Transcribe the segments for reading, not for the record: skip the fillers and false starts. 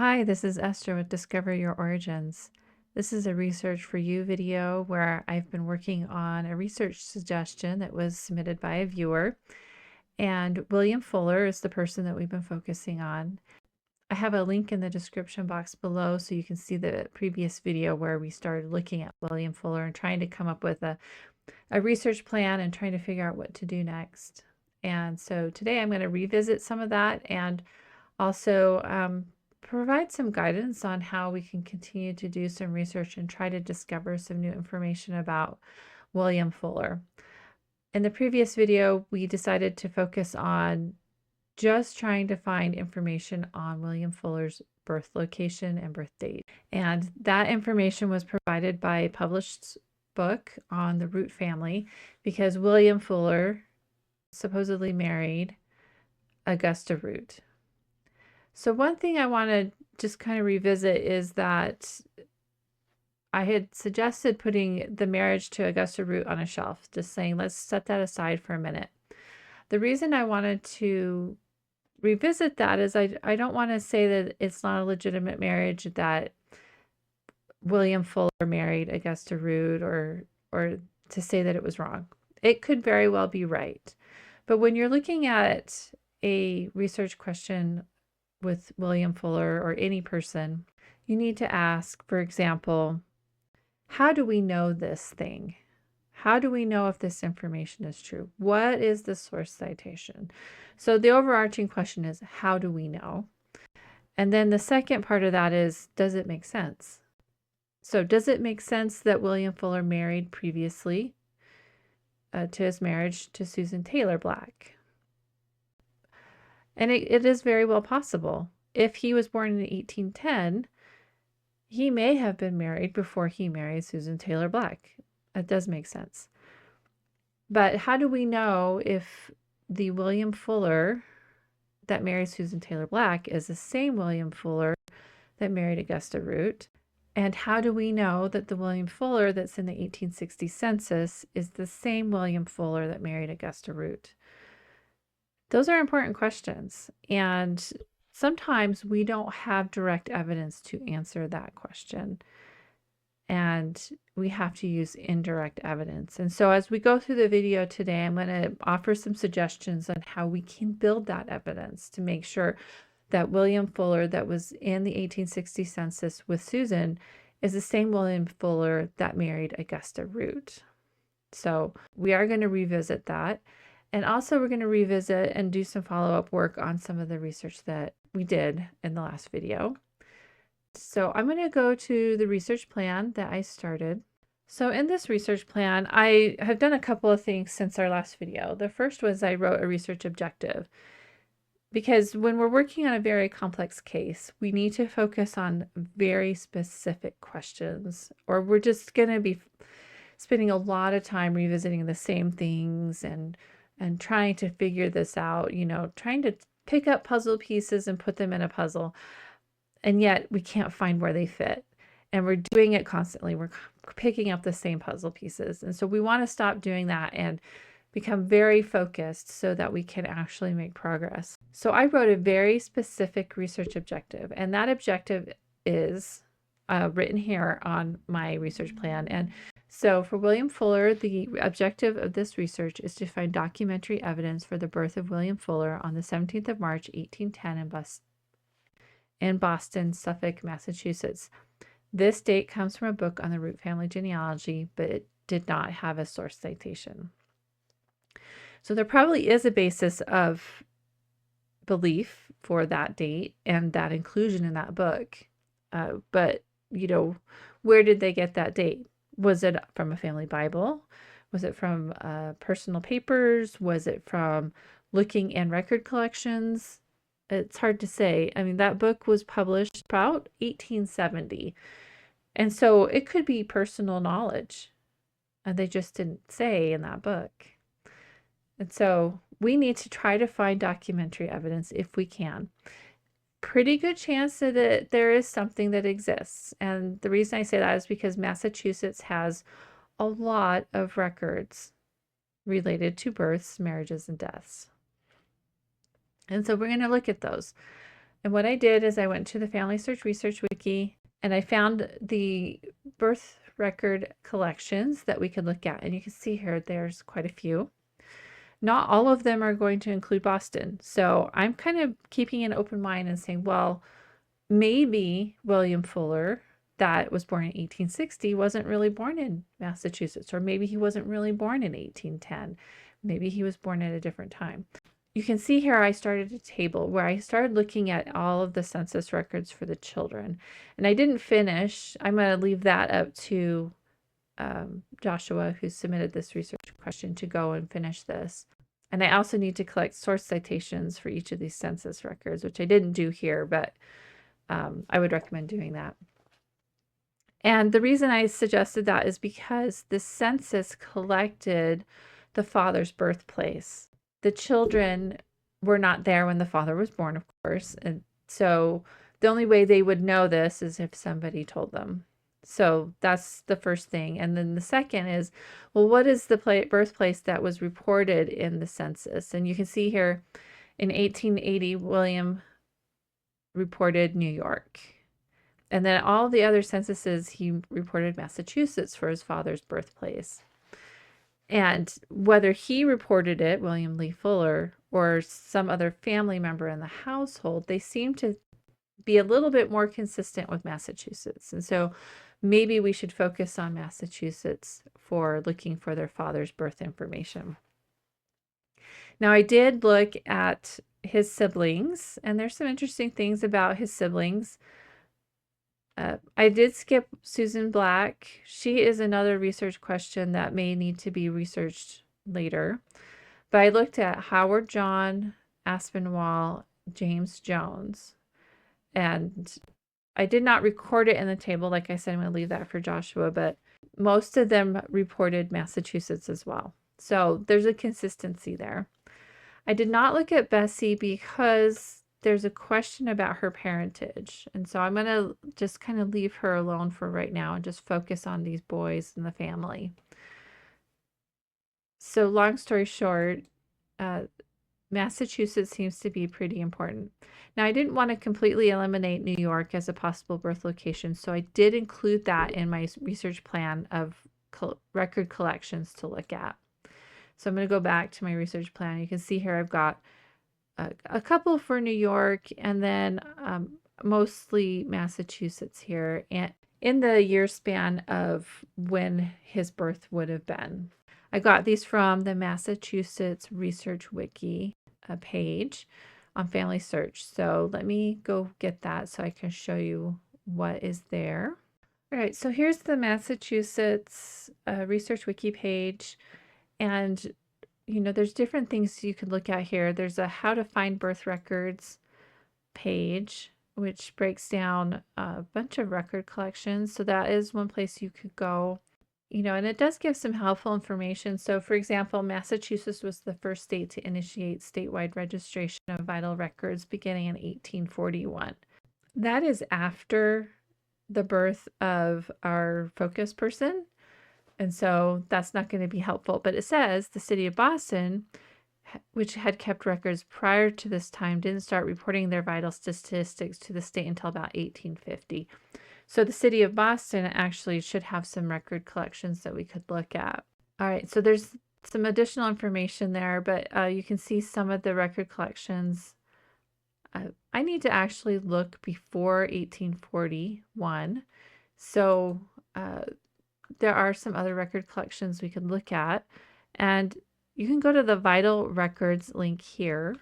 Hi, this is Esther with Discover Your Origins. This is a Research for You video where I've been working on a research suggestion that was submitted by a viewer. And William Fuller is the person that we've been focusing on. I have a link in the description box below so you can see the previous video where we started looking at William Fuller and trying to come up with a research plan and trying to figure out what to do next. And so today I'm going to revisit some of that and also provide some guidance on how we can continue to do some research and try to discover some new information about William Fuller. In the previous video, we decided to focus on just trying to find information on William Fuller's birth location and birth date. And that information was provided by a published book on the Root family because William Fuller supposedly married Augusta Root. So one thing I want to just kind of revisit is that I had suggested putting the marriage to Augusta Root on a shelf, just saying, let's set that aside for a minute. The reason I wanted to revisit that is I don't want to say that it's not a legitimate marriage, that William Fuller married Augusta Root, or to say that it was wrong. It could very well be right. But when you're looking at a research question with William Fuller or any person, you need to ask, for example, how do we know this thing? How do we know if this information is true? What is the source citation? So the overarching question is, how do we know? And then the second part of that is, does it make sense? So does it make sense that William Fuller married previously to his marriage to Susan Taylor Black? And it is very well possible. If he was born in 1810, he may have been married before he married Susan Taylor Black. That does make sense. But how do we know if the William Fuller that married Susan Taylor Black is the same William Fuller that married Augusta Root? And how do we know that the William Fuller that's in the 1860 census is the same William Fuller that married Augusta Root? Those are important questions, and sometimes we don't have direct evidence to answer that question, and we have to use indirect evidence. And so as we go through the video today, I'm going to offer some suggestions on how we can build that evidence to make sure that William Fuller that was in the 1860 census with Susan is the same William Fuller that married Augusta Root. So we are going to revisit that. And also we're going to revisit and do some follow-up work on some of the research that we did in the last video. So I'm going to go to the research plan that I started. So in this research plan, I have done a couple of things since our last video. The first was I wrote a research objective, because when we're working on a very complex case, we need to focus on very specific questions, or we're just going to be spending a lot of time revisiting the same things and trying to figure this out, trying to pick up puzzle pieces and put them in a puzzle. And yet we can't find where they fit. And we're doing it constantly. We're picking up the same puzzle pieces. And so we want to stop doing that and become very focused so that we can actually make progress. So I wrote a very specific research objective, and that objective is written here on my research plan. And so for William Fuller, the objective of this research is to find documentary evidence for the birth of William Fuller on the 17th of March, 1810 in Boston, Suffolk, Massachusetts. This date comes from a book on the Root family genealogy, but it did not have a source citation. So there probably is a basis of belief for that date and that inclusion in that book. But, where did they get that date? Was it from a family Bible? Was it from personal papers? Was it from looking in record collections? It's hard to say. I mean, that book was published about 1870. And so it could be personal knowledge. And they just didn't say in that book. And so we need to try to find documentary evidence if we can. Pretty good chance that there is something that exists. And the reason I say that is because Massachusetts has a lot of records related to births, marriages, and deaths. And so we're going to look at those. And what I did is I went to the Family Search Research Wiki and I found the birth record collections that we could look at. And you can see here, there's quite a few. Not all of them are going to include Boston. So I'm kind of keeping an open mind and saying, well, maybe William Fuller, that was born in 1860, wasn't really born in Massachusetts, or maybe he wasn't really born in 1810. Maybe he was born at a different time. You can see here I started a table where I started looking at all of the census records for the children. And I didn't finish. I'm going to leave that up to Joshua, who submitted this research question, to go and finish this. And I also need to collect source citations for each of these census records, which I didn't do here, but I would recommend doing that. And the reason I suggested that is because the census collected the father's birthplace. The children were not there when the father was born, of course. And so the only way they would know this is if somebody told them. So that's the first thing. And then the second is, well, what is the birthplace that was reported in the census? And you can see here in 1880, William reported New York. And then all the other censuses, he reported Massachusetts for his father's birthplace. And whether he reported it, William Lee Fuller, or some other family member in the household, they seem to be a little bit more consistent with Massachusetts. And so maybe we should focus on Massachusetts for looking for their father's birth information. Now, I did look at his siblings, and there's some interesting things about his siblings. I did skip Susan Black. She is another research question that may need to be researched later. But I looked at Howard John Aspinwall, James Jones, and I did not record it in the table. Like I said, I'm going to leave that for Joshua, but most of them reported Massachusetts as well. So there's a consistency there. I did not look at Bessie because there's a question about her parentage. And so I'm going to just kind of leave her alone for right now and just focus on these boys and the family. So long story short, Massachusetts seems to be pretty important. Now, I didn't want to completely eliminate New York as a possible birth location, so I did include that in my research plan of record collections to look at. So I'm going to go back to my research plan. You can see here I've got a couple for New York, and then mostly Massachusetts here, and in the year span of when his birth would have been. I got these from the Massachusetts Research Wiki page on Family Search. So let me go get that so I can show you what is there. All right, so here's the Massachusetts Research Wiki page. And you know, there's different things you could look at here. There's a how to find birth records page, which breaks down a bunch of record collections. So that is one place you could go, you know, and it does give some helpful information. So for example, Massachusetts was the first state to initiate statewide registration of vital records beginning in 1841. That is after the birth of our focus person. And so that's not going to be helpful. But it says the city of Boston, which had kept records prior to this time, didn't start reporting their vital statistics to the state until about 1850. So the city of Boston actually should have some record collections that we could look at. All right, so there's some additional information there, but you can see some of the record collections. I need to actually look before 1841. So there are some other record collections we could look at, and you can go to the vital records link here,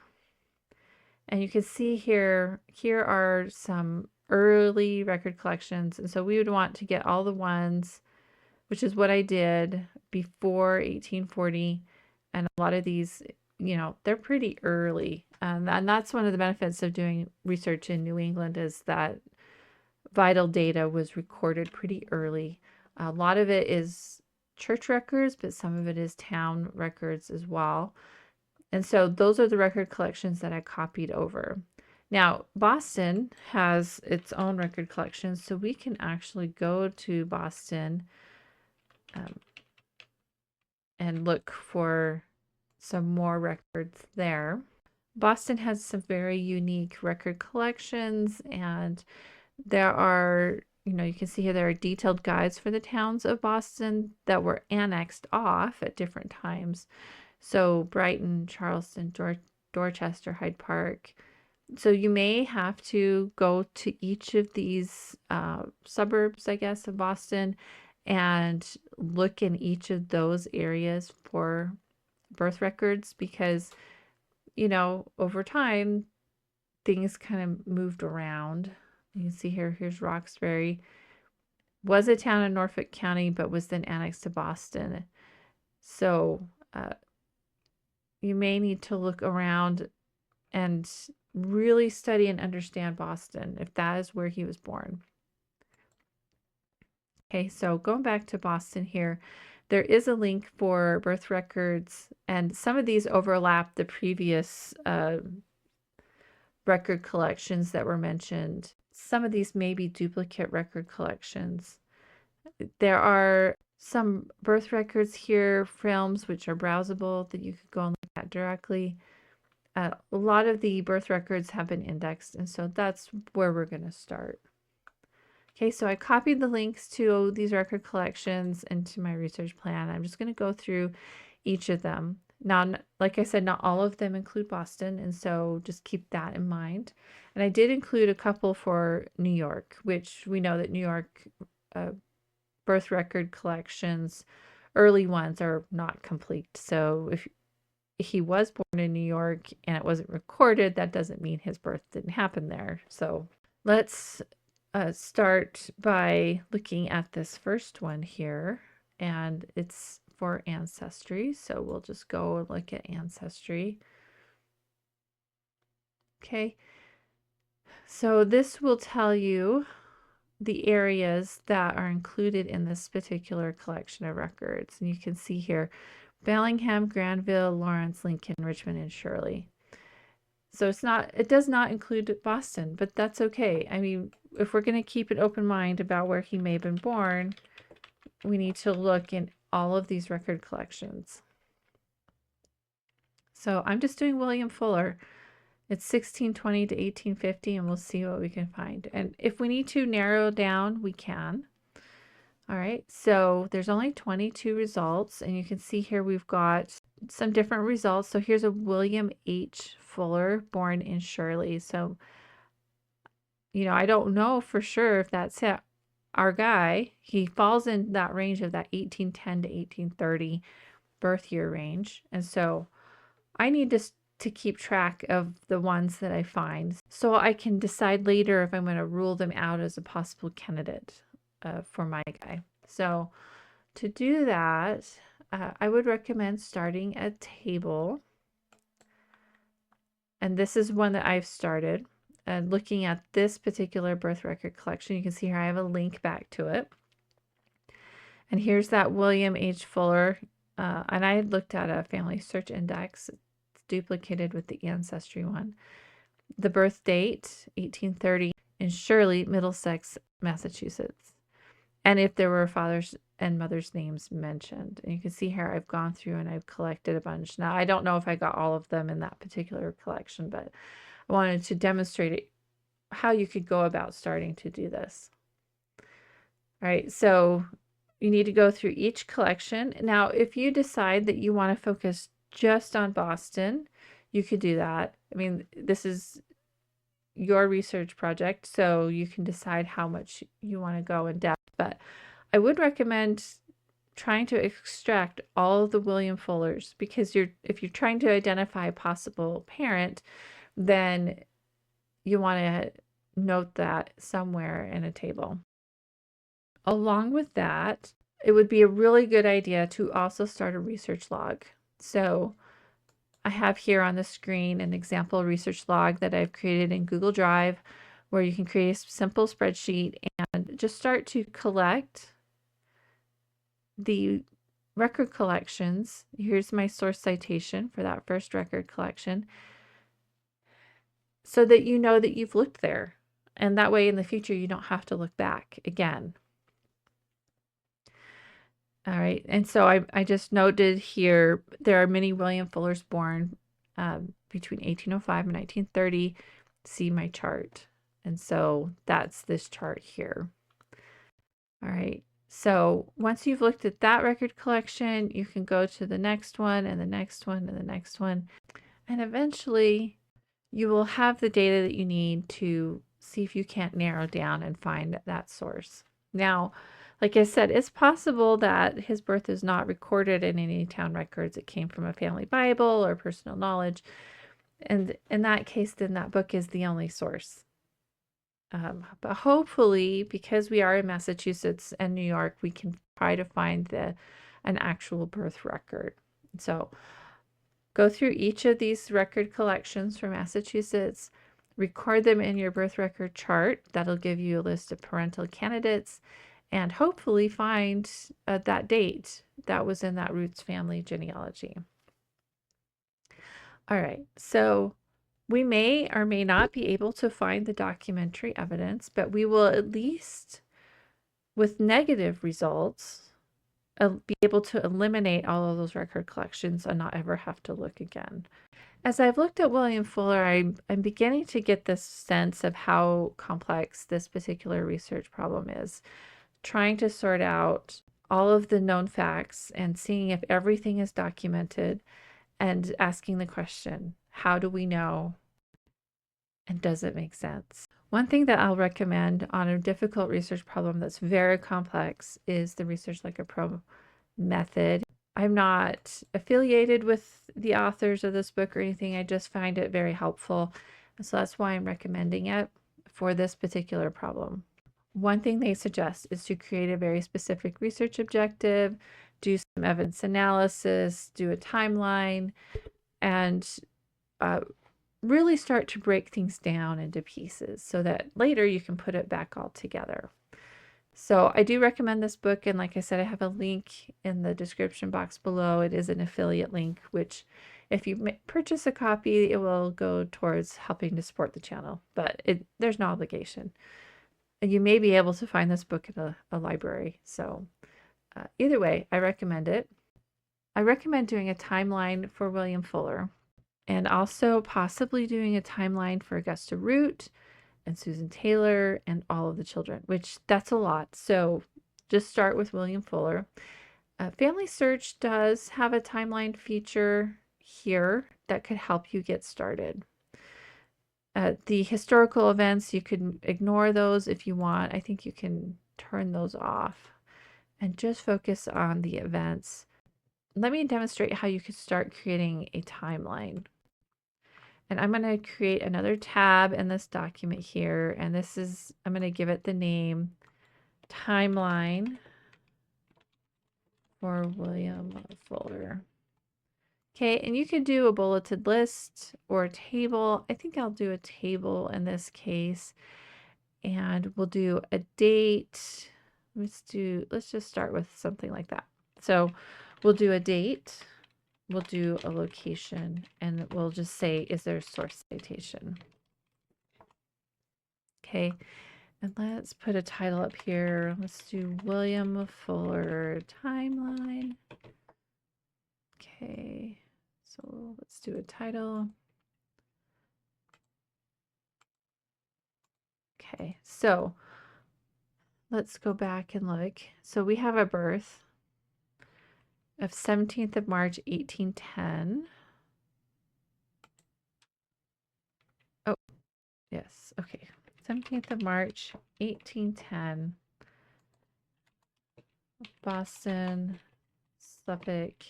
and you can see here are some early record collections. And so we would want to get all the ones, which is what I did, before 1840. And a lot of these, you know, they're pretty early, and that's one of the benefits of doing research in New England, is that vital data was recorded pretty early. A lot of it is church records, but some of it is town records as well. And so those are the record collections that I copied over. Now, Boston has its own record collection, so we can actually go to Boston and look for some more records there. Boston has some very unique record collections, and there are, you can see here there are detailed guides for the towns of Boston that were annexed off at different times. So Brighton, Charleston, Dorchester, Hyde Park. So you may have to go to each of these suburbs, I guess, of Boston and look in each of those areas for birth records because, over time, things kind of moved around. You can see here, here's Roxbury. Was a town in Norfolk County, but was then annexed to Boston. So you may need to look around and really study and understand Boston if that is where he was born. Okay, so going back to Boston here, there is a link for birth records, and some of these overlap the previous record collections that were mentioned. Some of these may be duplicate record collections. There are some birth records here, films, which are browsable that you could go and look at directly. A lot of the birth records have been indexed, and so that's where we're going to start. Okay, so I copied the links to these record collections into my research plan. I'm just going to go through each of them. Now, like I said, not all of them include Boston, and so just keep that in mind. And I did include a couple for New York, which we know that New York birth record collections, early ones, are not complete. So if he was born in New York and it wasn't recorded, that doesn't mean his birth didn't happen there. So let's start by looking at this first one here, and it's for ancestry. So we'll just go and look at ancestry. Okay, so this will tell you the areas that are included in this particular collection of records. And you can see here, Bellingham, Granville, Lawrence, Lincoln, Richmond, and Shirley. So it does not include Boston, but that's okay. I mean, if we're going to keep an open mind about where he may have been born, we need to look in all of these record collections. So I'm just doing William Fuller. It's 1620 to 1850, and we'll see what we can find. And if we need to narrow down, we can. All right, so there's only 22 results, and you can see here we've got some different results. So here's a William H. Fuller, born in Shirley. So, I don't know for sure if that's it. Our guy, he falls in that range of that 1810 to 1830 birth year range. And so I need to keep track of the ones that I find so I can decide later if I'm going to rule them out as a possible candidate for my guy. So to do that, I would recommend starting a table. And this is one that I've started. And looking at this particular birth record collection, you can see here I have a link back to it. And here's that William H. Fuller. And I had looked at a family search index. It's duplicated with the ancestry one. The birth date, 1830, in Shirley, Middlesex, Massachusetts. And if there were father's and mother's names mentioned. And you can see here I've gone through and I've collected a bunch. Now, I don't know if I got all of them in that particular collection, but I wanted to demonstrate how you could go about starting to do this. All right, so you need to go through each collection. Now, if you decide that you want to focus just on Boston, you could do that. I mean, this is your research project, so you can decide how much you want to go in depth. But I would recommend trying to extract all of the William Fullers, because if you're trying to identify a possible parent, then you want to note that somewhere in a table. Along with that, it would be a really good idea to also start a research log. So I have here on the screen an example research log that I've created in Google Drive, where you can create a simple spreadsheet and just start to collect the record collections. Here's my source citation for that first record collection, so that you know that you've looked there. And that way in the future, you don't have to look back again. All right, and so I just noted here, there are many William Fullers born between 1805 and 1930, see my chart. And so that's this chart here. All right. So once you've looked at that record collection, you can go to the next one and the next one and the next one. And eventually you will have the data that you need to see if you can't narrow down and find that source. Now, like I said, it's possible that his birth is not recorded in any town records. It came from a family Bible or personal knowledge. And in that case, then that book is the only source. But hopefully, because we are in Massachusetts and New York, we can try to find an actual birth record. So go through each of these record collections for Massachusetts, record them in your birth record chart. That'll give you a list of parental candidates, and hopefully find that date that was in that Roots family genealogy. All right, so we may or may not be able to find the documentary evidence, but we will at least, with negative results, be able to eliminate all of those record collections and not ever have to look again. As I've looked at William Fuller, I'm beginning to get this sense of how complex this particular research problem is, trying to sort out all of the known facts and seeing if everything is documented and asking the question, how do we know? And does it make sense? One thing that I'll recommend on a difficult research problem that's very complex is the Research Like a Pro method. I'm not affiliated with the authors of this book or anything. I just find it very helpful. And so that's why I'm recommending it for this particular problem. One thing they suggest is to create a very specific research objective, do some evidence analysis, do a timeline, and really start to break things down into pieces so that later you can put it back all together. So I do recommend this book, and like I said, I have a link in the description box below. It is an affiliate link, which if you purchase a copy, it will go towards helping to support the channel, but there's no obligation. And you may be able to find this book at a library. So either way, I recommend it. I recommend doing a timeline for William Fuller, and also possibly doing a timeline for Augusta Root and Susan Taylor and all of the children, which that's a lot. So just start with William Fuller. Family Search does have a timeline feature here that could help you get started. The historical events, you can ignore those if you want. I think you can turn those off and just focus on the events. Let me demonstrate how you could start creating a timeline. And I'm going to create another tab in this document here. And this is, I'm going to give it the name Timeline for William Fuller. Okay, and you could do a bulleted list or a table. I think I'll do a table in this case. And we'll do a date. Let's just start with something like that. So we'll do a date. We'll do a location, and we'll just say, is there a source citation? Okay, and let's put a title up here. Let's do William Fuller timeline. Okay, so let's do a title. Okay, so let's go back and look. So we have a birth of 17th of March, 1810. Oh, yes, okay. 17th of March, 1810. Boston, Suffolk,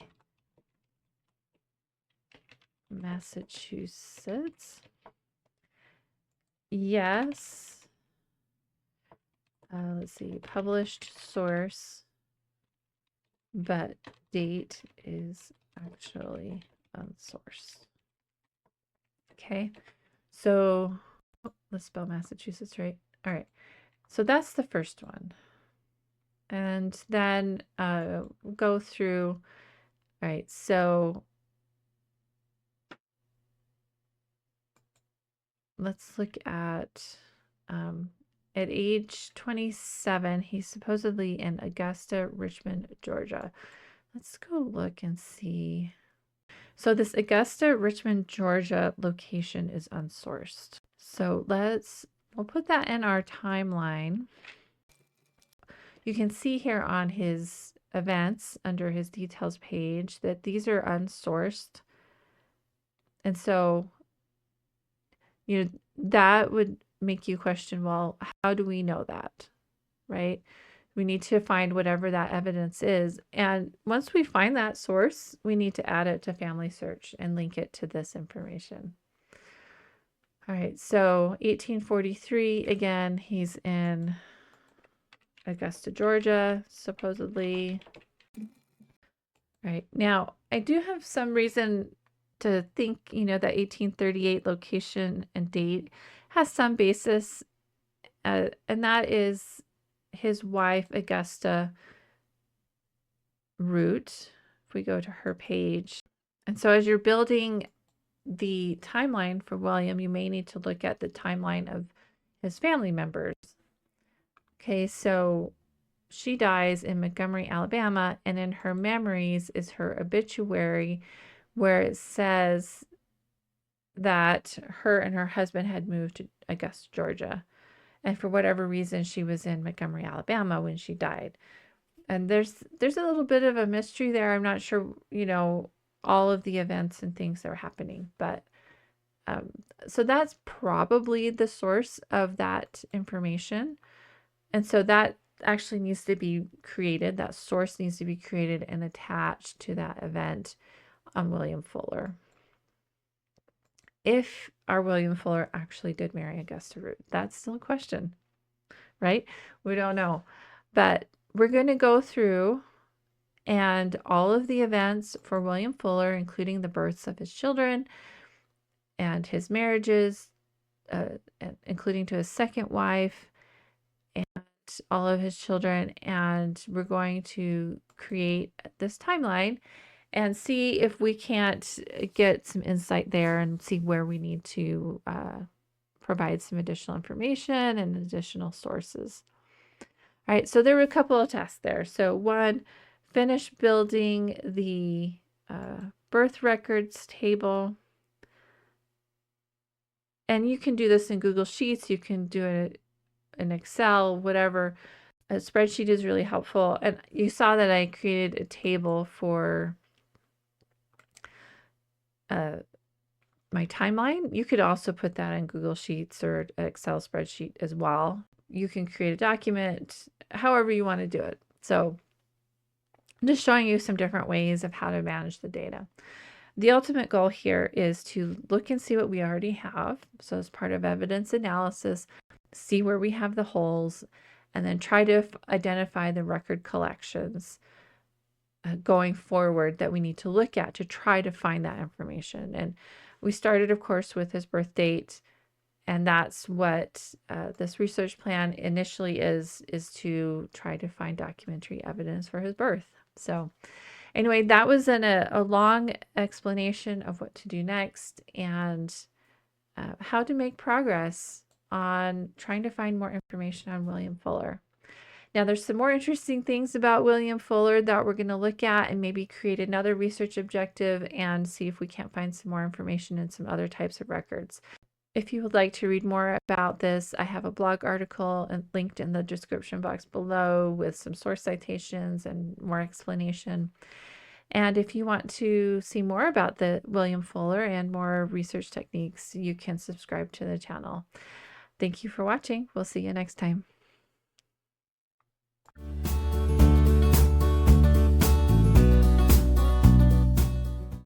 Massachusetts. Yes. Let's see, published source, but date is actually unsourced. Okay, so let's spell Massachusetts right. All right, so that's the first one. And then go through. All right, so let's look at age 27, he's supposedly in Augusta, Richmond, Georgia. Let's go look and see. So this Augusta, Richmond, Georgia location is unsourced. So we'll put that in our timeline. You can see here on his events under his details page that these are unsourced. And so, that would make you question, well, how do we know that, right? We need to find whatever that evidence is. And once we find that source, we need to add it to Family Search and link it to this information. All right, so 1843, again, he's in Augusta, Georgia, supposedly. Right. Now, I do have some reason to think, that 1838 location and date has some basis, and that is his wife, Augusta Root. If we go to her page. And so as you're building the timeline for William, you may need to look at the timeline of his family members. Okay, so she dies in Montgomery, Alabama, and in her memories is her obituary where it says that her and her husband had moved to Augusta, Georgia. And for whatever reason, she was in Montgomery, Alabama when she died. And there's a little bit of a mystery there. I'm not sure, all of the events and things that are happening. But so that's probably the source of that information. And so that actually needs to be created. That source needs to be created and attached to that event on William Fuller. If our William Fuller actually did marry Augusta Root, that's still a question, right? We don't know. But we're going to go through and all of the events for William Fuller, including the births of his children and his marriages, including to his second wife, and all of his children. And we're going to create this timeline and see if we can't get some insight there and see where we need to provide some additional information and additional sources. All right, so there were a couple of tasks there. So one, finish building the birth records table. And you can do this in Google Sheets. You can do it in Excel, whatever. A spreadsheet is really helpful. And you saw that I created a table for my timeline. You could also put that in Google Sheets or an Excel spreadsheet as well. You can create a document, however you want to do it. So I'm just showing you some different ways of how to manage the data. The ultimate goal here is to look and see what we already have. So as part of evidence analysis, see where we have the holes, and then try to identify the record collections going forward that we need to look at to try to find that information. And we started, of course, with his birth date, and that's what this research plan initially is to try to find documentary evidence for his birth. So anyway, that was a long explanation of what to do next and how to make progress on trying to find more information on William Fuller. Now, there's some more interesting things about William Fuller that we're going to look at and maybe create another research objective and see if we can't find some more information in some other types of records. If you would like to read more about this, I have a blog article linked in the description box below with some source citations and more explanation. And if you want to see more about the William Fuller and more research techniques, you can subscribe to the channel. Thank you for watching. We'll see you next time.